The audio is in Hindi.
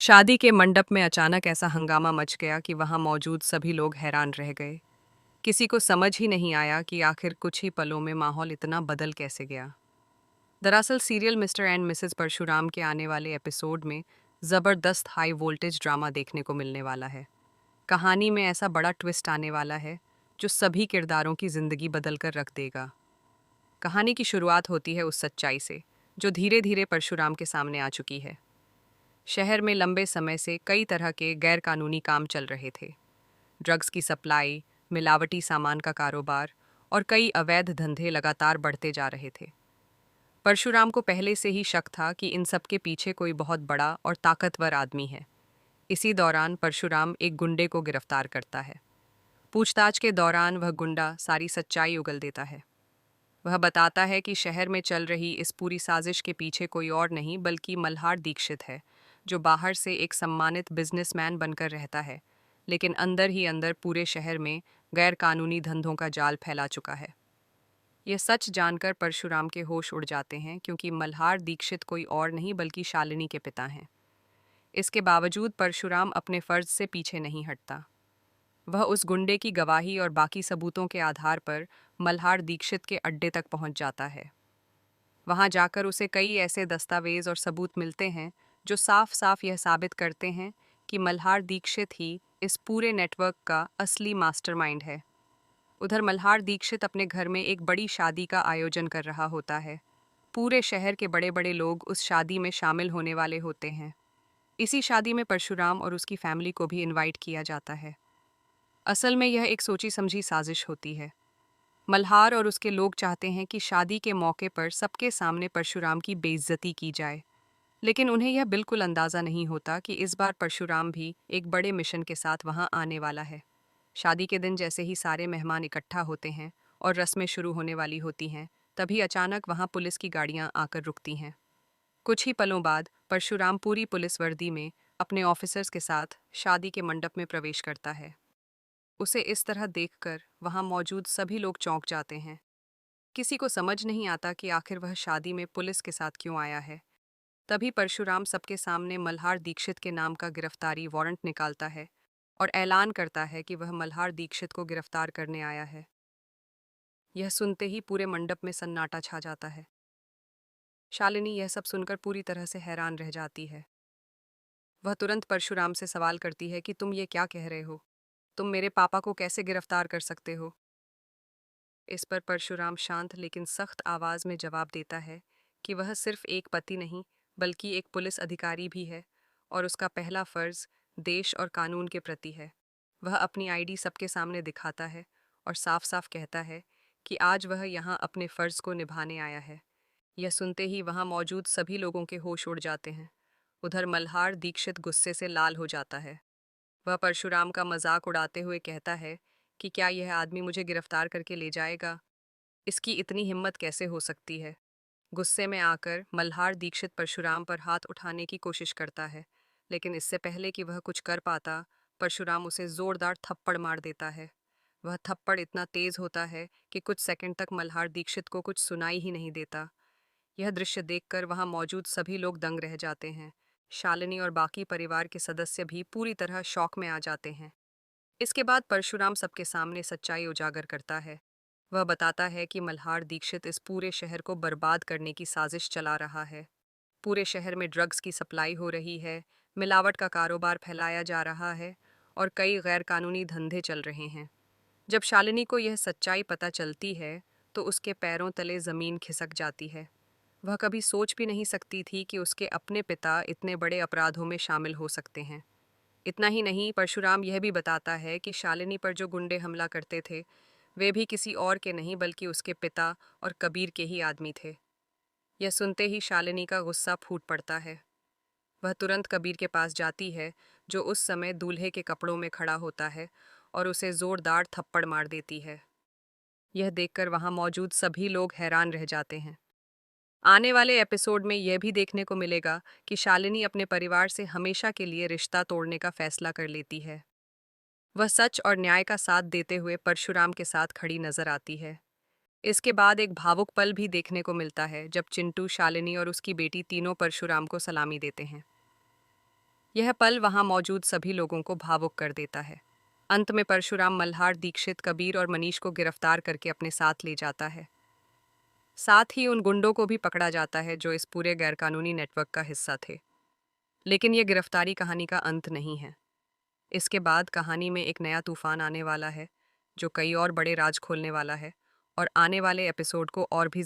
शादी के मंडप में अचानक ऐसा हंगामा मच गया कि वहां मौजूद सभी लोग हैरान रह गए। किसी को समझ ही नहीं आया कि आखिर कुछ ही पलों में माहौल इतना बदल कैसे गया। दरअसल serial mister and missus Parshuram के आने वाले एपिसोड में जबरदस्त हाई वोल्टेज ड्रामा देखने को मिलने वाला है। कहानी में ऐसा बड़ा ट्विस्ट आने वाला है जो सभी किरदारों की जिंदगी बदल कर रख देगा। कहानी की शुरुआत होती है उस सच्चाई से जो धीरे धीरे परशुराम के सामने आ चुकी है। शहर में लंबे समय से कई तरह के गैरकानूनी काम चल रहे थे। ड्रग्स की सप्लाई, मिलावटी सामान का कारोबार और कई अवैध धंधे लगातार बढ़ते जा रहे थे। परशुराम को पहले से ही शक था कि इन सब के पीछे कोई बहुत बड़ा और ताकतवर आदमी है। इसी दौरान परशुराम एक गुंडे को गिरफ्तार करता है। पूछताछ के दौरान वह गुंडा सारी सच्चाई उगल देता है। वह बताता है कि शहर में चल रही इस पूरी साजिश के पीछे कोई और नहीं बल्कि मल्हार दीक्षित है, जो बाहर से एक सम्मानित बिजनेसमैन बनकर रहता है, लेकिन अंदर ही अंदर पूरे शहर में गैरकानूनी धंधों का जाल फैला चुका है। यह सच जानकर परशुराम के होश उड़ जाते हैं, क्योंकि मल्हार दीक्षित कोई और नहीं बल्कि शालिनी के पिता हैं। इसके बावजूद परशुराम अपने फर्ज से पीछे नहीं हटता। वह उस गुंडे की गवाही और बाकी सबूतों के आधार पर मल्हार दीक्षित के अड्डे तक पहुंच जाता है। वहां जाकर उसे कई ऐसे दस्तावेज और सबूत मिलते हैं जो साफ साफ यह साबित करते हैं कि मल्हार दीक्षित ही इस पूरे नेटवर्क का असली मास्टरमाइंड है। उधर मल्हार दीक्षित अपने घर में एक बड़ी शादी का आयोजन कर रहा होता है। पूरे शहर के बड़े बड़े लोग उस शादी में शामिल होने वाले होते हैं। इसी शादी में परशुराम और उसकी फैमिली को भी इनवाइट किया जाता है। असल में यह एक सोची समझी साजिश होती है। मल्हार और उसके लोग चाहते हैं कि शादी के मौके पर सबके सामने परशुराम की बेइज्जती की जाए, लेकिन उन्हें यह बिल्कुल अंदाज़ा नहीं होता कि इस बार परशुराम भी एक बड़े मिशन के साथ वहां आने वाला है। शादी के दिन जैसे ही सारे मेहमान इकट्ठा होते हैं और रस्में शुरू होने वाली होती हैं, तभी अचानक वहां पुलिस की गाड़ियां आकर रुकती हैं। कुछ ही पलों बाद परशुराम पूरी पुलिस वर्दी में अपने ऑफिसर्स के साथ शादी के मंडप में प्रवेश करता है। उसे इस तरह देखकर वहां मौजूद सभी लोग चौंक जाते हैं। किसी को समझ नहीं आता कि आखिर वह शादी में पुलिस के साथ क्यों आया है। तभी परशुराम सबके सामने मल्हार दीक्षित के नाम का गिरफ्तारी वारंट निकालता है और ऐलान करता है कि वह मल्हार दीक्षित को गिरफ्तार करने आया है। यह सुनते ही पूरे मंडप में सन्नाटा छा जाता है। शालिनी यह सब सुनकर पूरी तरह से हैरान रह जाती है। वह तुरंत परशुराम से सवाल करती है कि तुम ये क्या कह रहे हो? तुम मेरे पापा को कैसे गिरफ्तार कर सकते हो? इस पर परशुराम शांत लेकिन सख्त आवाज में जवाब देता है कि वह सिर्फ एक पति नहीं बल्कि एक पुलिस अधिकारी भी है, और उसका पहला फर्ज देश और कानून के प्रति है। वह अपनी आईडी सबके सामने दिखाता है और साफ साफ कहता है कि आज वह यहाँ अपने फर्ज को निभाने आया है। यह सुनते ही वहाँ मौजूद सभी लोगों के होश उड़ जाते हैं। उधर मल्हार दीक्षित गुस्से से लाल हो जाता है। वह परशुराम का मजाक उड़ाते हुए कहता है कि क्या यह आदमी मुझे गिरफ्तार करके ले जाएगा? इसकी इतनी हिम्मत कैसे हो सकती है? गुस्से में आकर मल्हार दीक्षित परशुराम पर हाथ उठाने की कोशिश करता है, लेकिन इससे पहले कि वह कुछ कर पाता, परशुराम उसे जोरदार थप्पड़ मार देता है। वह थप्पड़ इतना तेज होता है कि कुछ सेकंड तक मल्हार दीक्षित को कुछ सुनाई ही नहीं देता। यह दृश्य देखकर वहां मौजूद सभी लोग दंग रह जाते हैं। शालिनी और बाकी परिवार के सदस्य भी पूरी तरह शॉक में आ जाते हैं। इसके बाद परशुराम सबके सामने सच्चाई उजागर करता है। वह बताता है कि मल्हार दीक्षित इस पूरे शहर को बर्बाद करने की साजिश चला रहा है। पूरे शहर में ड्रग्स की सप्लाई हो रही है, मिलावट का कारोबार फैलाया जा रहा है और कई गैरकानूनी धंधे चल रहे हैं। जब शालिनी को यह सच्चाई पता चलती है, तो उसके पैरों तले जमीन खिसक जाती है। वह कभी सोच भी नहीं सकती थी कि उसके अपने पिता इतने बड़े अपराधों में शामिल हो सकते हैं। इतना ही नहीं, परशुराम यह भी बताता है कि शालिनी पर जो गुंडे हमला करते थे, वे भी किसी और के नहीं बल्कि उसके पिता और कबीर के ही आदमी थे। यह सुनते ही शालिनी का गुस्सा फूट पड़ता है। वह तुरंत कबीर के पास जाती है, जो उस समय दूल्हे के कपड़ों में खड़ा होता है, और उसे जोरदार थप्पड़ मार देती है। यह देखकर वहां मौजूद सभी लोग हैरान रह जाते हैं। आने वाले एपिसोड में यह भी देखने को मिलेगा कि शालिनी अपने परिवार से हमेशा के लिए रिश्ता तोड़ने का फैसला कर लेती है। वह सच और न्याय का साथ देते हुए परशुराम के साथ खड़ी नजर आती है। इसके बाद एक भावुक पल भी देखने को मिलता है, जब चिंटू, शालिनी और उसकी बेटी तीनों परशुराम को सलामी देते हैं। यह पल वहां मौजूद सभी लोगों को भावुक कर देता है। अंत में परशुराम मल्हार, दीक्षित, कबीर और मनीष को गिरफ्तार करके अपने साथ ले जाता है। साथ ही उन गुंडों को भी पकड़ा जाता है जो इस पूरे गैरकानूनी नेटवर्क का हिस्सा थे। लेकिन यह गिरफ्तारी कहानी का अंत नहीं है। इसके बाद कहानी में एक नया तूफान आने वाला है, जो कई और बड़े राज खोलने वाला है और आने वाले एपिसोड को और भी